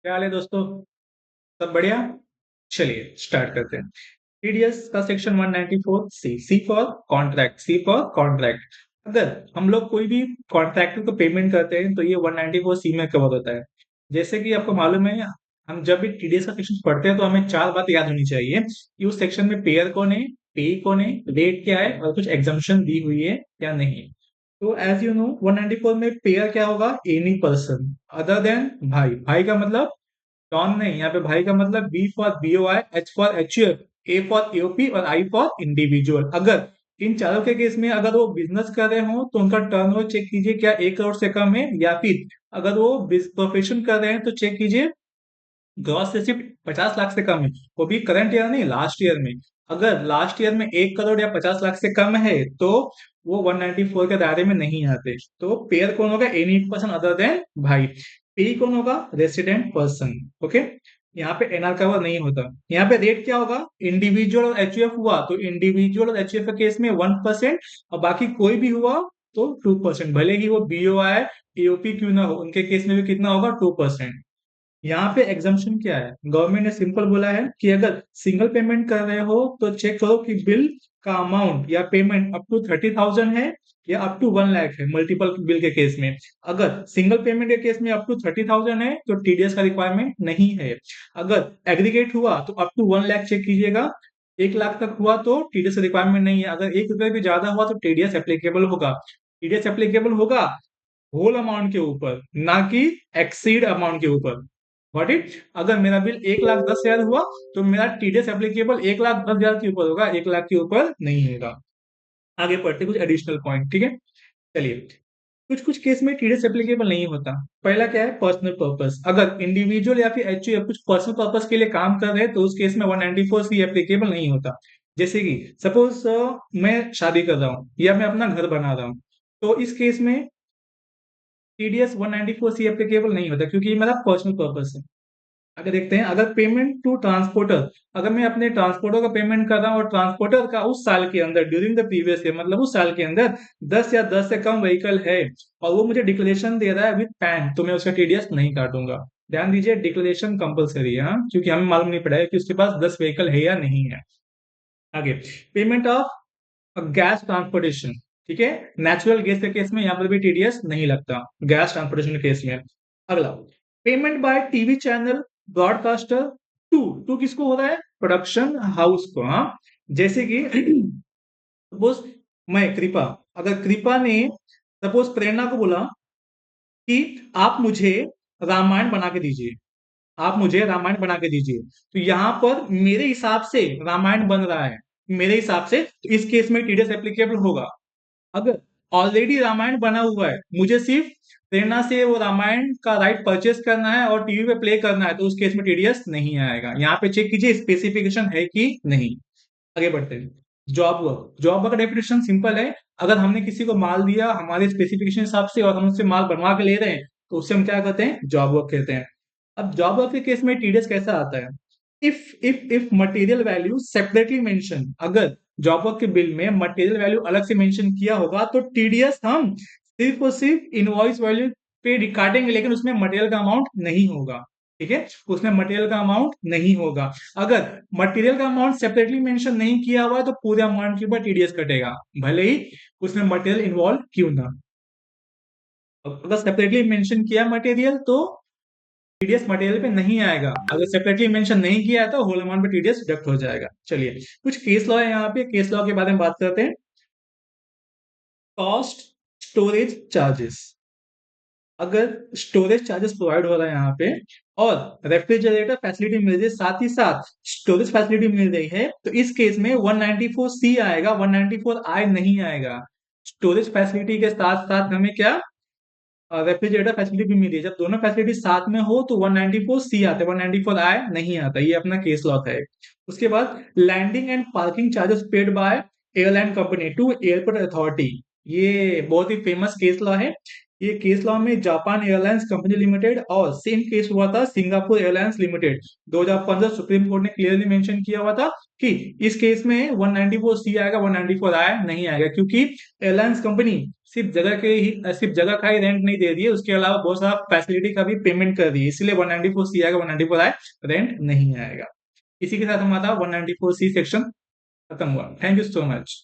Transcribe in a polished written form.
क्या हाल है दोस्तों। सब बढ़िया। चलिए स्टार्ट करते हैं। टीडीएस का section 194 C C for contract, C for contract. अगर हम लोग कोई भी कॉन्ट्रैक्टर को पेमेंट करते हैं तो ये 194 सी में कवर होता है। जैसे कि आपको मालूम है, हम जब भी टीडीएस का सेक्शन पढ़ते हैं तो हमें चार बात याद होनी चाहिए कि उस सेक्शन में पेयर कौन है, पे कौन है, रेट क्या है और कुछ एग्जम्पशन दी हुई है या नहीं। तो एज यू नो 194 में पेयर क्या होगा, एनी पर्सन अदर देन भाई। भाई का मतलब डॉन नहीं, यहाँ पे भाई का मतलब B for BOI, H for HUF, A for AOP और आई फॉर इंडिविजुअल। अगर इन चारों के केस में अगर वो बिजनेस कर रहे हो तो उनका टर्नओवर चेक कीजिए क्या 1 करोड़ से कम है, या फिर अगर वो प्रोफेशन कर रहे हैं तो चेक कीजिए ग्रॉस रिसिप्ट 50 लाख से कम है, वो भी करंट ईयर नहीं लास्ट ईयर में। अगर लास्ट ईयर में 1 करोड़ या 50 लाख से कम है तो वो 194 के दायरे में नहीं आते। तो पेयर कौन होगा, एनी पर्सन अदर देन भाई। पे कौन होगा, रेसिडेंट पर्सन। ओके, यहाँ पे एनआर कवर नहीं होता। यहाँ पे रेट क्या होगा, इंडिविजुअल और एचयूएफ हुआ तो इंडिविजुअल और एचयूएफ के केस में 1%, और बाकी कोई भी हुआ तो 2%, भले ही वो बीओआई एओपी क्यों ना हो, उनके केस में भी कितना होगा, 2%। यहाँ पे एग्जाम्पशन क्या है, गवर्नमेंट ने सिंपल बोला है कि अगर सिंगल पेमेंट कर रहे हो तो चेक करो कि बिल का अमाउंट या पेमेंट अप टू 30,000 है या अप टू 1 लाख है, मल्टीपल बिल के केस में। अगर सिंगल पेमेंट के केस में अप टू 30,000 है तो टीडीएस का रिक्वायरमेंट नहीं है। अगर एग्रीगेट हुआ तो अप टू 1 लाख चेक कीजिएगा, 1 लाख तक हुआ तो टीडीएस रिक्वायरमेंट नहीं है। अगर 1 रुपए भी ज्यादा हुआ तो टीडीएस एप्लीकेबल होगा। टीडीएस एप्लीकेबल होगा होल अमाउंट के ऊपर, ना कि एक्सीड अमाउंट के ऊपर। वॉट इट, अगर मेरा बिल 1,10,000 हुआ तो मेरा टीडीएस एप्लीकेबल 1,10,000 के ऊपर होगा, 1 लाख के ऊपर नहीं होगा। आगे पढ़ते कुछ एडिशनल पॉइंट, ठीक है। चलिए, कुछ कुछ केस में टीडीएस एप्लीकेबल नहीं होता। पहला क्या है, पर्सनल पर्पस। अगर इंडिविजुअल या फिर एचयूएफ कुछ पर्सनल पर्पस के लिए काम कर रहे हैं तो उस केस में 194 सी एप्लीकेबल नहीं होता। जैसे कि सपोज मैं शादी कर रहा हूँ या मैं अपना घर बना रहा हूँ, तो इस केस में टीडीएस 194 सी एप्लीकेबल नहीं होता क्योंकि ये मेरा पर्सनल पर्पस है। आगे देखते हैं, अगर पेमेंट टू ट्रांसपोर्टर, अगर मैं अपने ट्रांसपोर्टर का पेमेंट कर रहा हूँ और ट्रांसपोर्टर का उस साल के अंदर ड्यूरिंग द प्रीवियस ईयर, मतलब उस साल के अंदर 10 या 10 से कम व्हीकल है और वो मुझे डिक्लेरेशन दे रहा है विद पैन, तो मैं उसका टीडीएस नहीं काटूंगा। ध्यान दीजिए, डिक्लेरेशन कंपलसरी है, हाँ, क्योंकि हमें मालूम नहीं पड़ा है कि उसके पास 10 व्हीकल है या नहीं है। आगे, पेमेंट ऑफ गैस ट्रांसपोर्टेशन, ठीक है। नेचुरल गैस के केस में यहाँ पर भी टीडीएस नहीं लगता, गैस ट्रांसपोर्टेशन के केस में। अगला, payment by TV channel broadcaster to, to किसको हो रहा है, प्रोडक्शन हाउस को, हाँ। जैसे कि सपोज मैं कृपा, अगर कृपा ने सपोज प्रेरणा को बोला कि आप मुझे रामायण बना के दीजिए, आप मुझे रामायण बना के दीजिए, तो यहाँ पर मेरे हिसाब से रामायण बन रहा है, मेरे हिसाब से, तो इस केस में टीडीएस एप्लीकेबल होगा। अगर ऑलरेडी रामायण बना हुआ है, मुझे सिर्फ प्रेरणा से वो रामायण का राइट परचेस करना है और टीवी पे प्ले करना है, तो उस केस में टीडीएस नहीं आएगा। यहाँ पे चेक कीजिए स्पेसिफिकेशन है कि नहीं। आगे बढ़ते हैं, जॉब वर्क। जॉब वर्क का डेफिनेशन सिंपल है, अगर हमने किसी को माल दिया हमारे स्पेसिफिकेशन हिसाब से और हम उससे माल बनवा के ले रहे हैं तो उससे हम क्या कहते हैं, जॉब वर्क कहते हैं। अब जॉब वर्क के केस में टीडीएस कैसा आता है, if material value separately mention, अगर जॉब वर्क के बिल में मटेरियल वैल्यू अलग से मेंशन किया होगा तो टीडीएस हम सिर्फ और सिर्फ इनवॉइस वैल्यू पे काटेंगे, लेकिन उसमें मटेरियल का अमाउंट नहीं होगा, ठीक है। उसमें मटेरियल का अमाउंट नहीं होगा। अगर मटेरियल का अमाउंट सेपरेटली मेंशन नहीं किया हुआ है तो पूरे अमाउंट के ऊपर टीडीएस कटेगा, भले ही उसमें मटेरियल इन्वॉल्व क्यों ना। अगर सेपरेटली मेंशन किया मटेरियल तो टीडीएस मटेरियल पे नहीं आएगा, अगर सेपरेटली मेंशन नहीं किया है तो होल अमाउंट पे टीडीएस डिडक्ट हो जाएगा। चलिए, कुछ केस लॉ है, यहाँ पे केस लॉ के बारे में बात करते हैं। कॉस्ट स्टोरेज चार्जेस, अगर स्टोरेज चार्जेस प्रोवाइड हो रहा है यहाँ पे और रेफ्रिजरेटर फैसिलिटी मिल रही है, साथ ही साथ स्टोरेज फैसिलिटी मिल रही है, तो इस केस में 194 सी आएगा, 194 आई नहीं आएगा। स्टोरेज फैसिलिटी के साथ साथ हमें क्या, रेफ्रिजरेटर फैसिलिटी भी मिली है, जब दोनों फैसिलिटी साथ में हो तो 194 सी आता है, 194 आई नहीं आता, ये अपना केस लॉ है। उसके बाद landing and parking charges paid by airline company to airport authority, ये बहुत ही फेमस केस लॉ है। ये केस लॉ में जापान एयरलाइंस कंपनी लिमिटेड और सेम केस हुआ था Singapore Airlines Limited. 2015 Supreme Court ने क्लियरली मेंशन किया हुआ था कि इस केस में 194 सी आएगा, 194 आया नहीं आएगा, क्योंकि एयरलाइंस कंपनी सिर्फ जगह का ही रेंट नहीं दे रही है, उसके अलावा बहुत सारा फैसिलिटी का भी पेमेंट कर रही है, इसलिए 194 सी आएगा, 194 आए रेंट नहीं आएगा। इसी के साथ हमारा 194 सी सेक्शन खत्म हुआ। Thank you so much.